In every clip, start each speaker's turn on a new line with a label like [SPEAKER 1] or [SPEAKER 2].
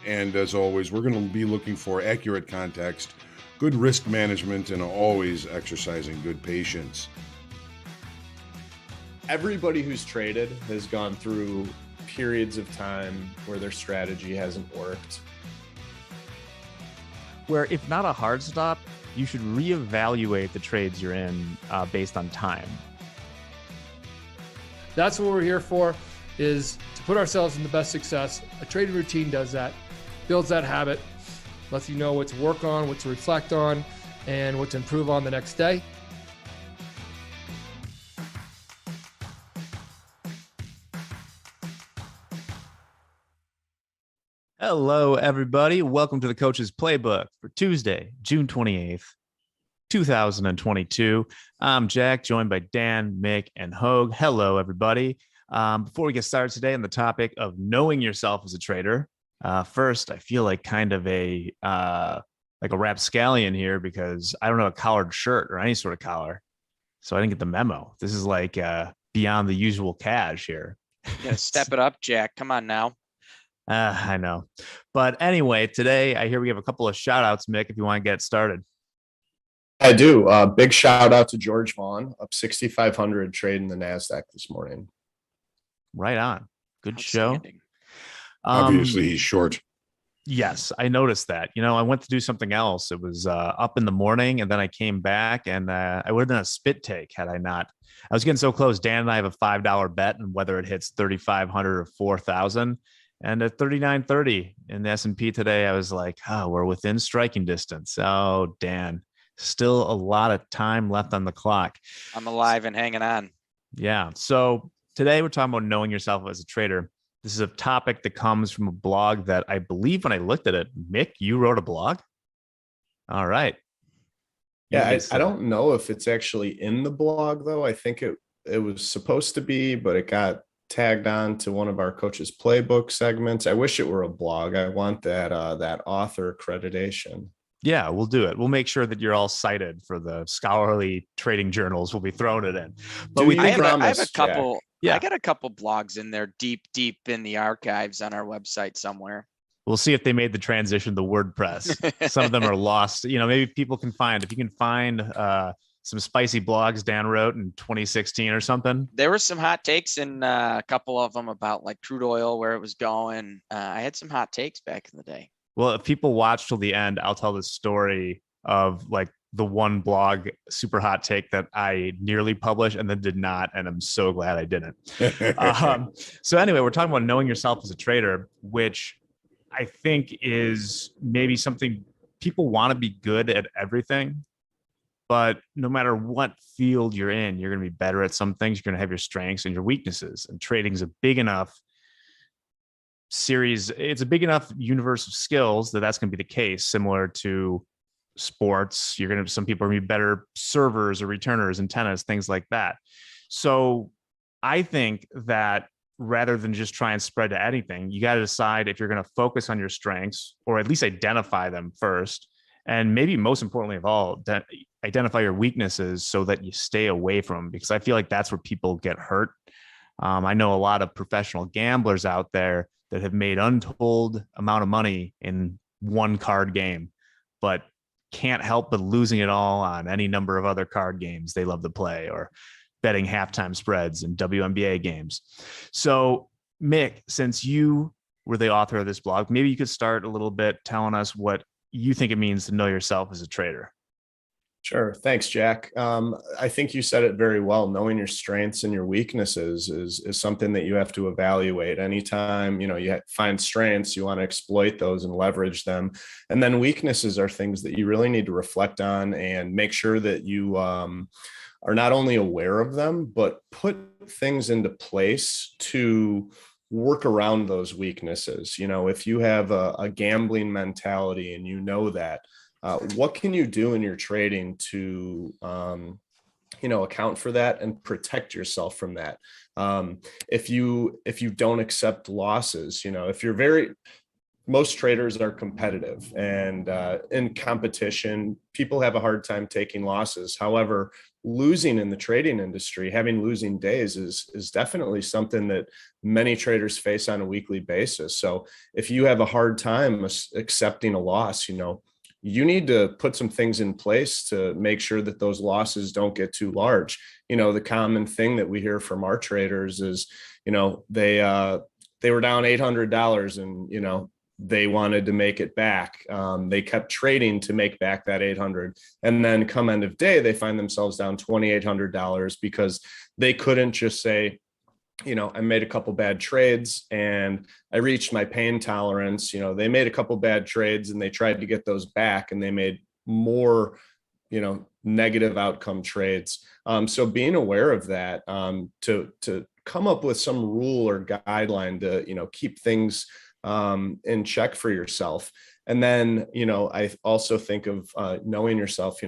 [SPEAKER 1] And as always, we're going to be looking for accurate context, good risk management, and always exercising good patience.
[SPEAKER 2] Everybody who's traded has gone through periods of time where their strategy hasn't worked.
[SPEAKER 3] Where if not a hard stop, you should reevaluate the trades you're in based on time.
[SPEAKER 4] That's what we're here for, is to put ourselves in the best success. A trading routine does that, builds that habit, lets you know what to work on, what to reflect on, and what to improve on the next day.
[SPEAKER 3] Hello, everybody. Welcome to the Coach's Playbook for Tuesday, June 28th, 2022. I'm Jack, joined by Dan, Mick, and Hogue. Hello, everybody. Before we get started today on the topic of knowing yourself as a trader, first, I feel like kind of a rapscallion here because I don't have a collared shirt or any sort of collar, so I didn't get the memo. This is like beyond the usual cash here.
[SPEAKER 5] Yeah, step it up, Jack. Come on now.
[SPEAKER 3] I know. But anyway, today I hear we have a couple of shout outs, Mick, if you want to get started.
[SPEAKER 2] I do. Big shout out to George Vaughn, up 6,500 trading the NASDAQ this morning.
[SPEAKER 3] Right on. Good show.
[SPEAKER 1] Obviously, he's short.
[SPEAKER 3] Yes, I noticed that. You know, I went to do something else. It was up in the morning, and then I came back, and I would have done a spit take had I not. I was getting so close. Dan and I have a $5 bet on whether it hits 3,500 or 4,000. And at 39.30 in the S&P today, I was like, oh, we're within striking distance. Oh, Dan, still a lot of time left on the clock.
[SPEAKER 5] I'm alive and hanging on.
[SPEAKER 3] Yeah. So today we're talking about knowing yourself as a trader. This is a topic that comes from a blog that I believe when I looked at it, Mick, you wrote a blog? All right.
[SPEAKER 2] Yeah, I don't know if it's actually in the blog, though. I think it was supposed to be, but it got tagged on to one of our Coach's Playbook segments. I wish it were a blog. I want that author accreditation.
[SPEAKER 3] Yeah, we'll do it. We'll make sure that you're all cited for the scholarly trading journals. We'll be throwing it in. But
[SPEAKER 5] I have a couple.
[SPEAKER 3] Jack. Yeah,
[SPEAKER 5] I got a couple blogs in there, deep in the archives on our website somewhere.
[SPEAKER 3] We'll see if they made the transition to WordPress. Some of them are lost. You know, maybe people can find, if you can find some spicy blogs Dan wrote in 2016 or something.
[SPEAKER 5] There were some hot takes in a couple of them about like crude oil, where it was going. I had some hot takes back in the day.
[SPEAKER 3] Well, if people watch till the end, I'll tell the story of like the one blog super hot take that I nearly published and then did not. And I'm so glad I didn't. So anyway, we're talking about knowing yourself as a trader, which I think is maybe something people want to be good at everything. But no matter what field you're in, you're going to be better at some things. You're going to have your strengths and your weaknesses. And trading is a big enough series. It's a big enough universe of skills that's going to be the case, similar to sports. Some people are going to be better servers or returners in tennis, things like that. So I think that rather than just try and spread to anything, you got to decide if you're going to focus on your strengths or at least identify them first. And maybe most importantly of all, that identify your weaknesses so that you stay away from them, because I feel like that's where people get hurt. I know a lot of professional gamblers out there that have made untold amount of money in one card game, but can't help but losing it all on any number of other card games they love to play, or betting halftime spreads in WNBA games. So Mick, since you were the author of this blog, maybe you could start a little bit telling us what you think it means to know yourself as a trader.
[SPEAKER 2] Sure. Thanks, Jack. I think you said it very well. Knowing your strengths and your weaknesses is something that you have to evaluate. Anytime, you find strengths, you want to exploit those and leverage them. And then weaknesses are things that you really need to reflect on and make sure that you are not only aware of them, but put things into place to work around those weaknesses. If you have a gambling mentality and you know that, what can you do in your trading to, account for that and protect yourself from that? If you don't accept losses, most traders are competitive, and in competition, people have a hard time taking losses. However, losing in the trading industry, having losing days is definitely something that many traders face on a weekly basis. So if you have a hard time accepting a loss, you need to put some things in place to make sure that those losses don't get too large. The common thing that we hear from our traders is, they were down $800 and, they wanted to make it back. They kept trading to make back that 800. And then come end of day, they find themselves down $2,800 because they couldn't just say, I made a couple bad trades and I reached my pain tolerance. They made a couple bad trades and they tried to get those back and they made more, negative outcome trades. So being aware of that, to come up with some rule or guideline to, keep things in check for yourself. And then, I also think of knowing yourself,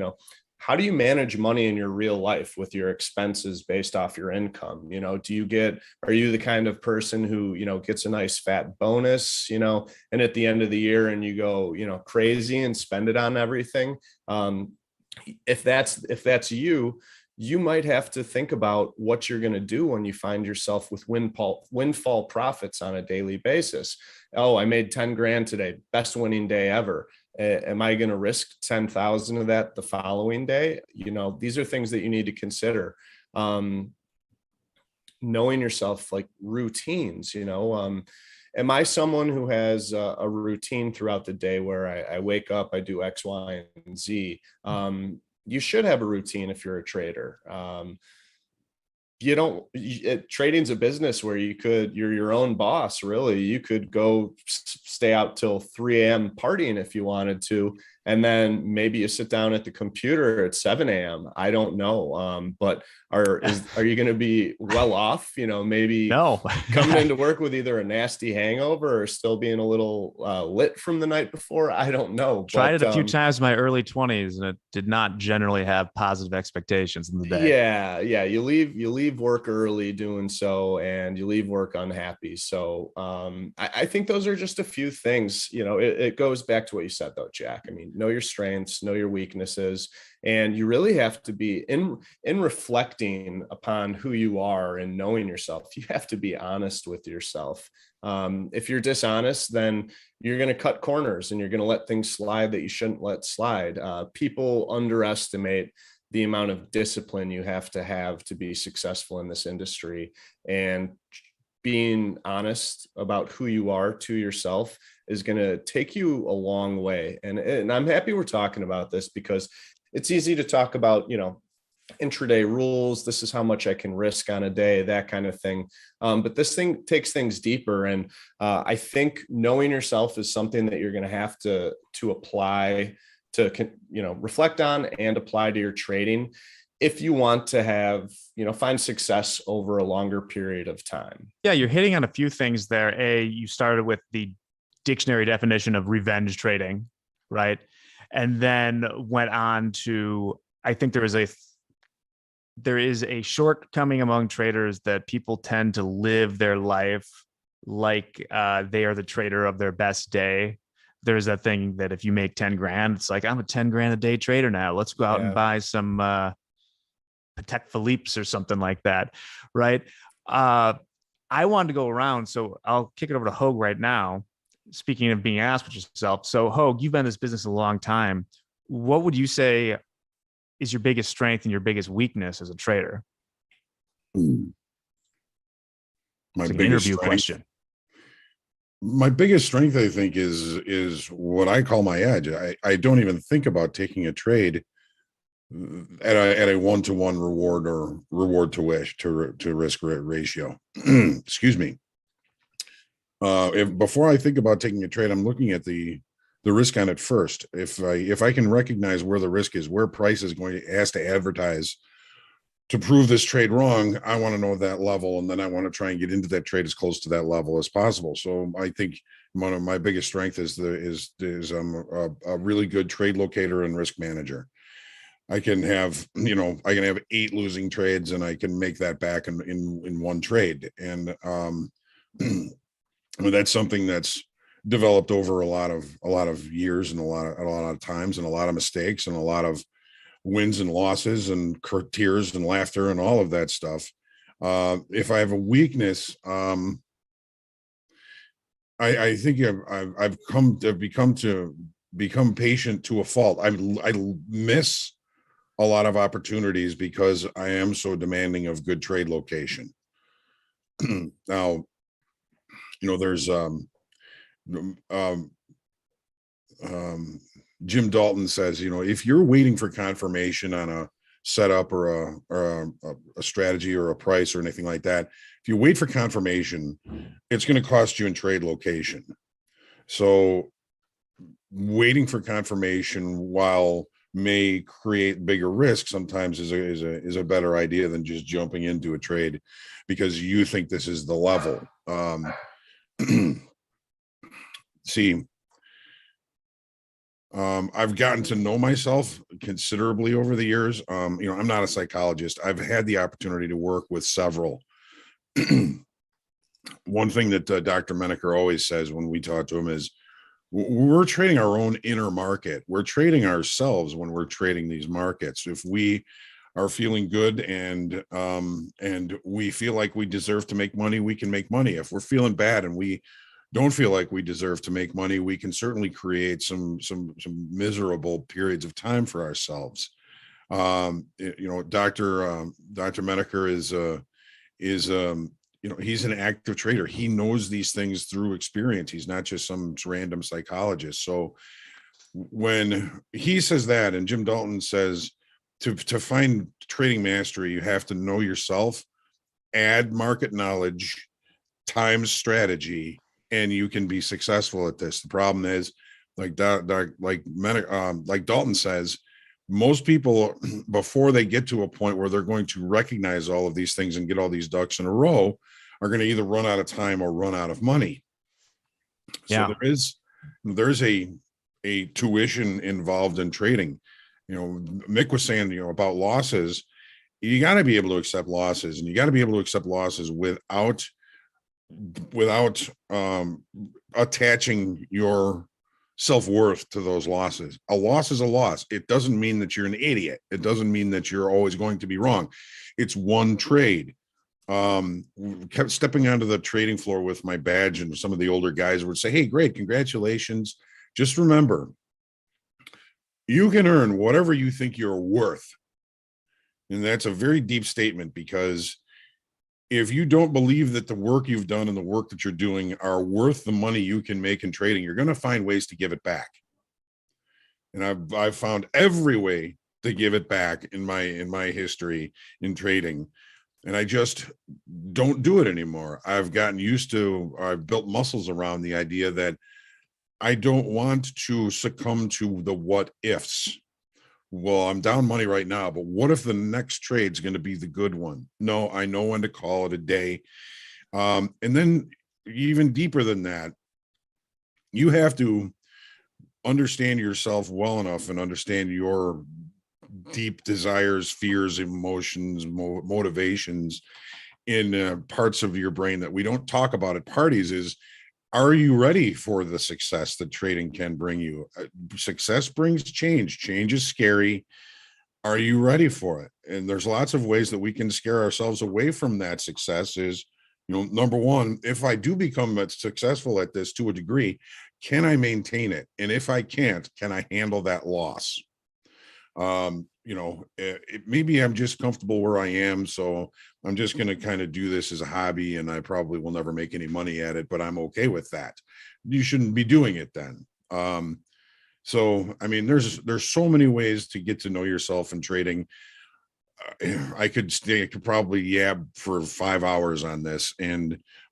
[SPEAKER 2] how do you manage money in your real life with your expenses based off your income? Are you the kind of person who, gets a nice fat bonus, and at the end of the year and you go, crazy and spend it on everything? If that's you might have to think about what you're going to do when you find yourself with windfall profits on a daily basis. Oh, I made 10 grand today, best winning day ever. Am I going to risk 10,000 of that the following day? These are things that you need to consider. Knowing yourself, like routines, am I someone who has a routine throughout the day where I wake up, I do X, Y, and Z? You should have a routine if you're a trader. Trading's a business where you're your own boss, really. You could go stay out till 3 a.m. partying if you wanted to. And then maybe you sit down at the computer at 7 a.m. I don't know. But are you going to be well off, maybe
[SPEAKER 3] No.
[SPEAKER 2] coming into work with either a nasty hangover or still being a little lit from the night before? I don't know.
[SPEAKER 3] Tried it a few times in my early 20s and it did not generally have positive expectations in the day.
[SPEAKER 2] Yeah. You leave work early doing so, and you leave work unhappy. So I think those are just a few things. It goes back to what you said though, Jack. I mean, know your strengths, know your weaknesses, and you really have to be in reflecting upon who you are and knowing yourself. You have to be honest with yourself. If you're dishonest, then you're going to cut corners and you're going to let things slide that you shouldn't let slide. People underestimate the amount of discipline you have to be successful in this industry, and being honest about who you are to yourself is going to take you a long way. And I'm happy we're talking about this, because it's easy to talk about, intraday rules. This is how much I can risk on a day, that kind of thing. But this thing takes things deeper. And I think knowing yourself is something that you're going to have to apply to, reflect on and apply to your trading if you want to have, find success over a longer period of time.
[SPEAKER 3] Yeah, you're hitting on a few things there. You started with the dictionary definition of revenge trading, right? And then went on to, I think there is a shortcoming among traders that people tend to live their life like they are the trader of their best day. There's that thing that if you make 10 grand, it's like, I'm a 10 grand a day trader now. Let's go out and buy some Patek Philippe's or something like that, right? I wanted to go around, so I'll kick it over to Hogue right now. Speaking of being asked with yourself, so Hogue, you've been in this business a long time. What would you say is your biggest strength and your biggest weakness as a trader?
[SPEAKER 1] My
[SPEAKER 3] it's like
[SPEAKER 1] biggest
[SPEAKER 3] an interview
[SPEAKER 1] strength,
[SPEAKER 3] question.
[SPEAKER 1] My biggest strength, I think, is what I call my edge. I don't even think about taking a trade at a 1-to-1 reward or reward to risk ratio. Excuse me. Before I think about taking a trade, I'm looking at the risk on it first. If I can recognize where the risk is, where price has to advertise to prove this trade wrong, I want to know that level, and then I want to try and get into that trade as close to that level as possible. So I think one of my biggest strength is a really good trade locator and risk manager. I can have 8 losing trades and I can make that back in one trade. And that's something that's developed over a lot of years and a lot of times and a lot of mistakes and a lot of wins and losses and tears and laughter and all of that stuff. If I have a weakness, I think I've become patient to a fault. I miss a lot of opportunities because I am so demanding of good trade location. Now, there's Jim Dalton says, if you're waiting for confirmation on a setup or a strategy or a price or anything like that, if you wait for confirmation, it's going to cost you in trade location. So waiting for confirmation while may create bigger risk sometimes is a better idea than just jumping into a trade because you think this is the level. See, I've gotten to know myself considerably over the years. I'm not a psychologist. I've had the opportunity to work with several. One thing that Dr. Menaker always says when we talk to him is, we're trading our own inner market. We're trading ourselves when we're trading these markets. If we are feeling good and we feel like we deserve to make money, we can make money. If we're feeling bad and we don't feel like we deserve to make money, we can certainly create some miserable periods of time for ourselves. Dr. Menaker is he's an active trader. He knows these things through experience. He's not just some random psychologist. So when he says that, and Jim Dalton says to find trading mastery, you have to know yourself, add market knowledge times strategy, and you can be successful at this. The problem is, like Dalton says, most people, before they get to a point where they're going to recognize all of these things and get all these ducks in a row, are going to either run out of time or run out of money.
[SPEAKER 3] Yeah.
[SPEAKER 1] So there's a tuition involved in trading. Mick was saying, about losses. You got to be able to accept losses, and you got to be able to accept losses without attaching your self-worth to those losses. A loss is a loss. It doesn't mean that you're an idiot. It doesn't mean that you're always going to be wrong. It's one trade. Kept stepping onto the trading floor with my badge, and some of the older guys would say, "Hey, great, congratulations. Just remember, you can earn whatever you think you're worth." And that's a very deep statement, because if you don't believe that the work you've done and the work that you're doing are worth the money you can make in trading, you're going to find ways to give it back. And I've found every way to give it back in my history in trading. And I just don't do it anymore. I've built muscles around the idea that I don't want to succumb to the what ifs. Well, I'm down money right now, but what if the next trade's going to be the good one? No, I know when to call it a day. And then even deeper than that, you have to understand yourself well enough and understand your deep desires, fears, emotions, motivations in parts of your brain that we don't talk about at parties. Is, are you ready for the success that trading can bring you? Success brings change. Change is scary. Are you ready for it? And there's lots of ways that we can scare ourselves away from that success. Is, number one, if I do become successful at this to a degree, can I maintain it? And if I can't, can I handle that loss? Maybe I'm just comfortable where I am, so I'm just going to kind of do this as a hobby, and I probably will never make any money at it, but I'm okay with that. You shouldn't be doing it then. So, I mean, there's so many ways to get to know yourself in trading. I could probably yab for 5 hours on this,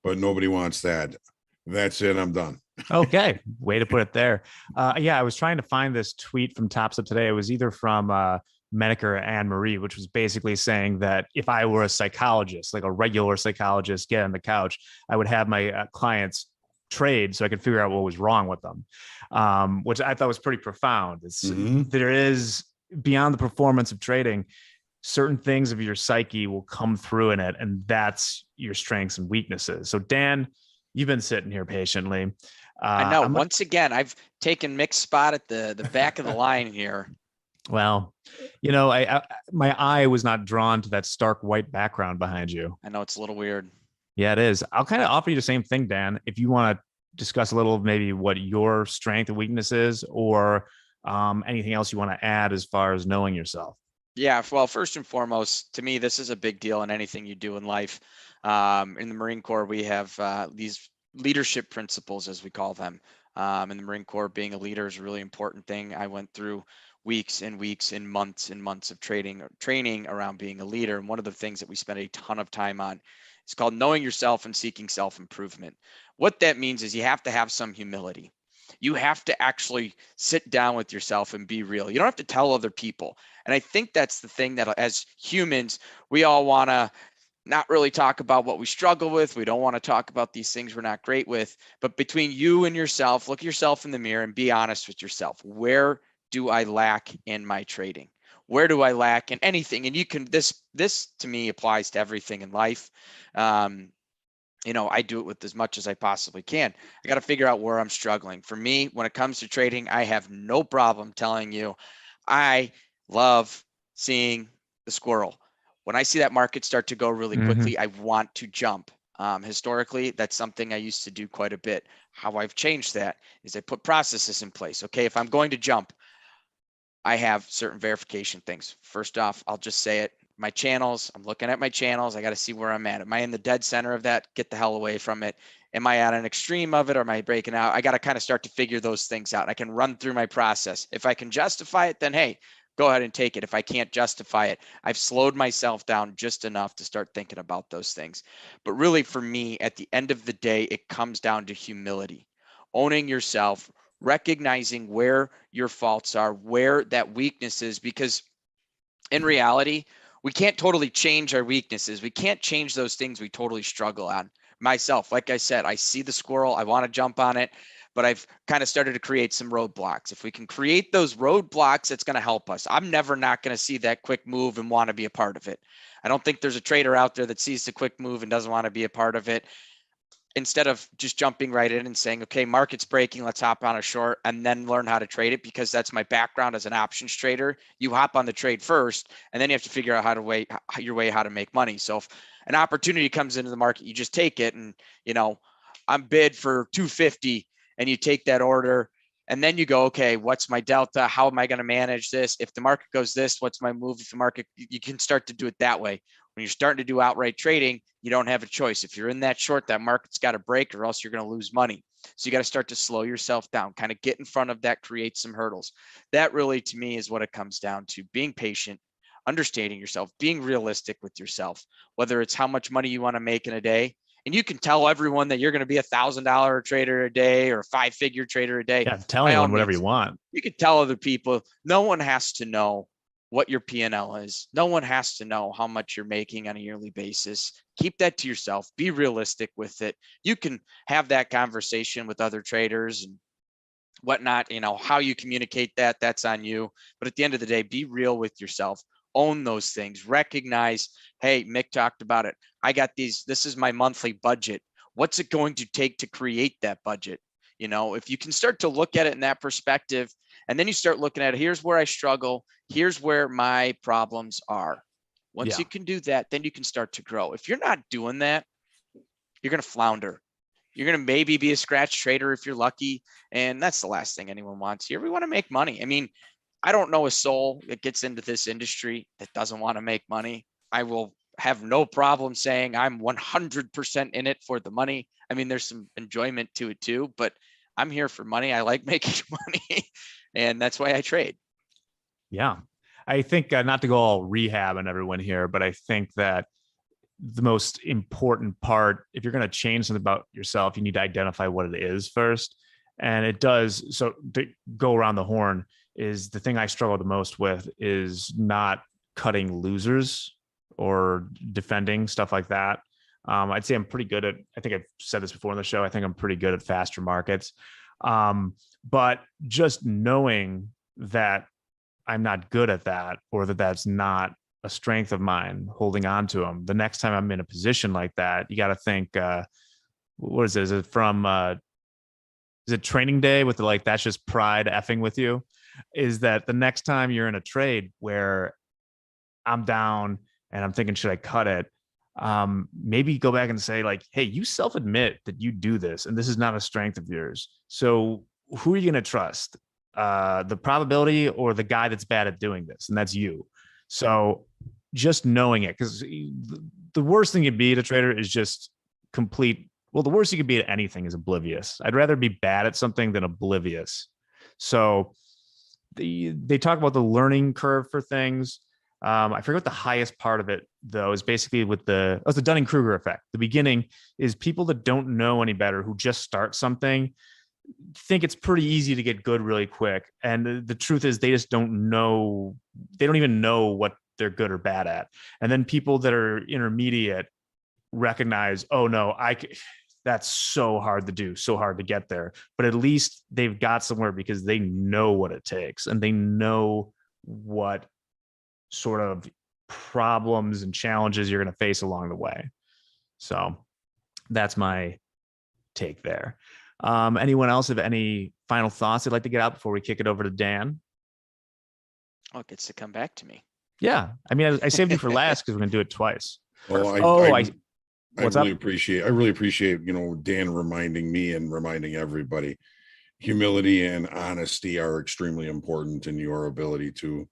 [SPEAKER 1] but nobody wants that. That's it. I'm done.
[SPEAKER 3] Okay. Way to put it there. I was trying to find this tweet from Tops Up today. It was either from Menaker and Marie, which was basically saying that if I were a psychologist, like a regular psychologist, get on the couch, I would have my clients trade so I could figure out what was wrong with them, which I thought was pretty profound. There is, beyond the performance of trading, certain things of your psyche will come through in it, and that's your strengths and weaknesses. So Dan, you've been sitting here patiently.
[SPEAKER 5] I know. Once again, I've taken Mick's spot at the back of the line here.
[SPEAKER 3] Well, I my eye was not drawn to that stark white background behind you.
[SPEAKER 5] I know it's a little weird.
[SPEAKER 3] Yeah, it is. I'll kind of offer you the same thing, Dan. If you want to discuss a little of maybe what your strength and weakness is, or anything else you want to add as far as knowing yourself.
[SPEAKER 5] Yeah, well, first and foremost, to me, this is a big deal in anything you do in life. In the Marine Corps, we have these leadership principles, as we call them. In the Marine Corps, being a leader is a really important thing. I went through weeks and months of training around being a leader. And one of the things that we spend a ton of time on is called knowing yourself and seeking self-improvement. What that means is you have to have some humility. You have to actually sit down with yourself and be real. You don't have to tell other people. And I think that's the thing that as humans, we all want to not really talk about what we struggle with. We don't want to talk about these things we're not great with. But between you and yourself, look yourself in the mirror and be honest with yourself. Where do I lack in my trading? Where do I lack in anything? And you can, this to me applies to everything in life. I do it with as much as I possibly can. I got to figure out where I'm struggling. For me, when it comes to trading, I have no problem telling you, I love seeing the squirrel. When I see that market start to go really quickly, I want to jump. Historically, that's something I used to do quite a bit. How I've changed that is I put processes in place. Okay, if I'm going to jump, I have certain verification things. First off, I'll just say it. My channels, I'm looking at my channels. I got to see where I'm at. Am I in the dead center of that? Get the hell away from it. Am I at an extreme of it, or am I breaking out? I got to kind of start to figure those things out. I can run through my process. If I can justify it, then hey, go ahead and take it. If I can't justify it, I've slowed myself down just enough to start thinking about those things. But really, for me, at the end of the day, it comes down to humility, owning yourself, recognizing where your faults are, where that weakness is, because in reality, we can't totally change our weaknesses. We can't change those things we totally struggle on. Myself, like I said, I see the squirrel, I want to jump on it, but I've kind of started to create some roadblocks. If we can create those roadblocks, it's going to help us. I'm never not going to see that quick move and want to be a part of it. I don't think there's a trader out there that sees the quick move and doesn't want to be a part of it. Instead of just jumping right in and saying, okay, market's breaking, let's hop on a short and then learn how to trade it, because that's my background as an options trader. You hop on the trade first, and then you have to figure out how to make money. So if an opportunity comes into the market, you just take it. And, I'm bid for 250 and you take that order. And then you go, okay, what's my delta? How am I going to manage this? If the market goes this, what's my move? If the market, you can start to do it that way. When you're starting to do outright trading, you don't have a choice. If you're in that short, that market's got to break, or else you're going to lose money. So you got to start to slow yourself down, kind of get in front of that, create some hurdles. That really, to me, is what it comes down to: being patient, understanding yourself, being realistic with yourself, whether it's how much money you want to make in a day. And you can tell everyone that you're going to be $1,000 trader a day or a 5-figure trader a day.
[SPEAKER 3] Yeah, tell anyone whatever you want.
[SPEAKER 5] You can tell other people. No one has to know what your P&L is. No one has to know how much you're making on a yearly basis. Keep that to yourself. Be realistic with it. You can have that conversation with other traders and whatnot. How you communicate that, that's on you. But at the end of the day, be real with yourself. Own those things. Recognize, hey, Mick talked about it. I got these. This is my monthly budget. What's it going to take to create that budget? If you can start to look at it in that perspective, and then you start looking at it, here's where I struggle. Here's where my problems are. Once you can do that, then you can start to grow. If you're not doing that, you're going to flounder. You're going to maybe be a scratch trader if you're lucky. And that's the last thing anyone wants here. We want to make money. I mean, I don't know a soul that gets into this industry that doesn't want to make money. I will have no problem saying I'm 100% in it for the money. I mean, there's some enjoyment to it too, but I'm here for money. I like making money, and that's why I trade.
[SPEAKER 3] Yeah. I think not to go all rehab on everyone here, but I think that the most important part, if you're going to change something about yourself, you need to identify what it is first. And it does. So to go around the horn, is the thing I struggle the most with is not cutting losers or defending stuff like that. I'd say I'm pretty good at, I think I've said this before on the show, I think I'm pretty good at faster markets. But just knowing that I'm not good at that, or that that's not a strength of mine, holding on to them. The next time I'm in a position like that, you got to think, what is it? Is it from, is it Training Day with the, like, that's just pride effing with you? is that the next time you're in a trade where I'm down and I'm thinking, should I cut it? Maybe go back and say like, hey, you self-admit that you do this and this is not a strength of yours. So who are you going to trust? The probability or the guy that's bad at doing this? And that's you. So just knowing it, because the worst thing you'd be at a trader is just complete. Well, the worst you could be at anything is oblivious. I'd rather be bad at something than oblivious. So they talk about the learning curve for things. I forget what the highest part of it though is basically with the Dunning-Kruger effect. The beginning is people that don't know any better, who just start something, think it's pretty easy to get good really quick. And the truth is they just don't know. They don't even know what they're good or bad at. And then people that are intermediate recognize, oh no, that's so hard to do, so hard to get there. But at least they've got somewhere because they know what it takes and they know what sort of problems and challenges you're going to face along the way. So that's my take there. Anyone else have any final thoughts they'd like to get out before we kick it over to Dan?
[SPEAKER 5] Oh, it gets to come back to me.
[SPEAKER 3] Yeah. I mean, I saved you for last because we're going to do it twice.
[SPEAKER 1] I
[SPEAKER 3] What's
[SPEAKER 1] really
[SPEAKER 3] up?
[SPEAKER 1] appreciate, Dan reminding me and reminding everybody, humility and honesty are extremely important in your ability to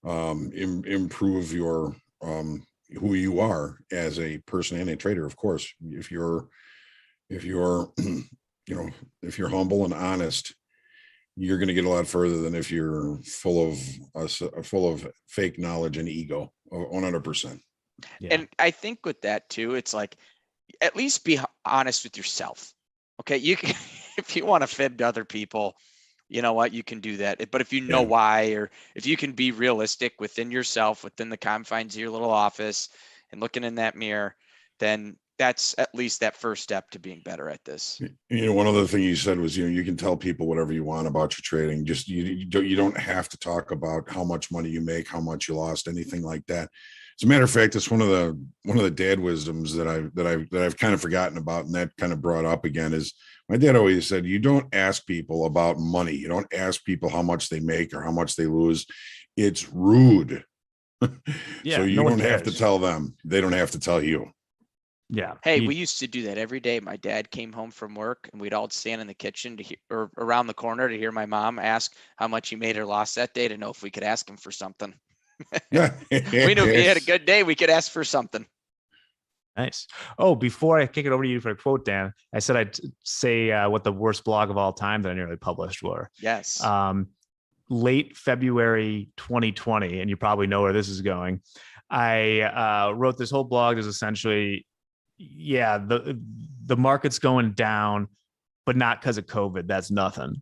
[SPEAKER 1] improve your who you are as a person and a trader. Of course, if you're if you're humble and honest, you're going to get a lot further than if you're full of fake knowledge and ego. 100%.
[SPEAKER 3] Yeah.
[SPEAKER 5] And I think with that too, it's like, at least be honest with yourself. Okay. You can, if you want to fib to other people, you know what, you can do that. But if you know why, or if you can be realistic within yourself, within the confines of your little office and looking in that mirror, then that's at least that first step to being better at this.
[SPEAKER 1] One other thing you said was, you can tell people whatever you want about your trading. Just, you don't have to talk about how much money you make, how much you lost, anything like that. As a matter of fact, it's one of the dad wisdoms that I've kind of forgotten about, and that kind of brought up again, is my dad always said, you don't ask people about money. You don't ask people how much they make or how much they lose. It's rude.
[SPEAKER 3] Yeah,
[SPEAKER 1] So you
[SPEAKER 3] no one
[SPEAKER 1] don't have to
[SPEAKER 3] cares.
[SPEAKER 1] tell them. They don't have to tell you.
[SPEAKER 3] Yeah.
[SPEAKER 5] Hey, we used to do that every day. My dad came home from work and we'd all stand in the kitchen to hear, or around the corner to hear my mom ask how much he made or lost that day, to know if we could ask him for something. We knew if he had a good day, we could ask for something.
[SPEAKER 3] Nice. Oh, before I kick it over to you for a quote, Dan, I said I'd say what the worst blog of all time that I nearly published were.
[SPEAKER 5] Yes.
[SPEAKER 3] Late February 2020, and you probably know where this is going. I wrote this whole blog is essentially, the market's going down, but not because of COVID. That's nothing.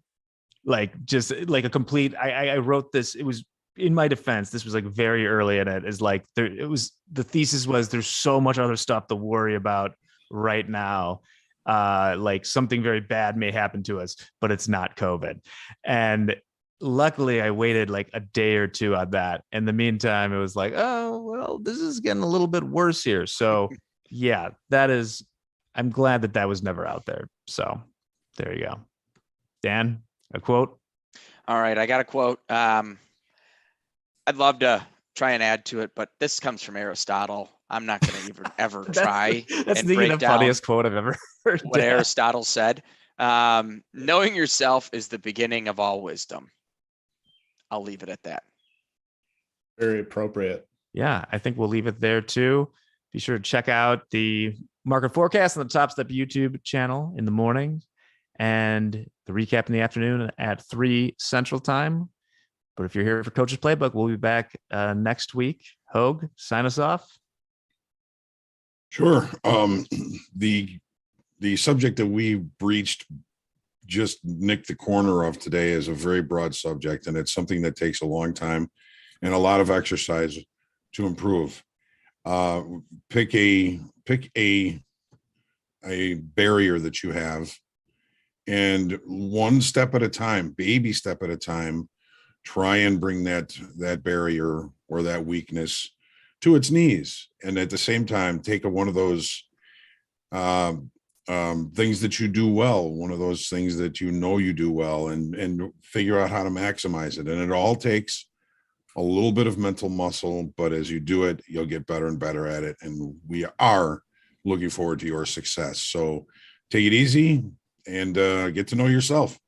[SPEAKER 3] Like, just like a complete, I wrote this, it was, in my defense, this was like very early in it, is like the thesis was there's so much other stuff to worry about right now. Like something very bad may happen to us, but it's not COVID. And luckily I waited like a day or two on that. In the meantime, it was like, oh, well, this is getting a little bit worse here. So yeah, I'm glad that was never out there. So there you go. Dan, a quote?
[SPEAKER 5] All right. I got a quote. I'd love to try and add to it, but this comes from Aristotle. I'm not going to even ever try
[SPEAKER 3] that's
[SPEAKER 5] and
[SPEAKER 3] the
[SPEAKER 5] break down
[SPEAKER 3] funniest quote I've ever heard.
[SPEAKER 5] what Aristotle said. Knowing yourself is the beginning of all wisdom. I'll leave it at that.
[SPEAKER 2] Very appropriate.
[SPEAKER 3] Yeah, I think we'll leave it there too. Be sure to check out the market forecast on the Top Step YouTube channel in the morning and the recap in the afternoon at 3 Central Time. But if you're here for Coach's Playbook, we'll be back next week. Hogue, sign us off.
[SPEAKER 1] Sure. The subject that we breached, just nicked the corner of today, is a very broad subject, and it's something that takes a long time and a lot of exercise to improve. Pick a barrier that you have, and one step at a time, baby step at a time, try and bring that barrier or that weakness to its knees. And at the same time, take one of those things that you do well, one of those things that you know you do well, and figure out how to maximize it. And it all takes a little bit of mental muscle, but as you do it, you'll get better and better at it. And we are looking forward to your success. So take it easy and get to know yourself.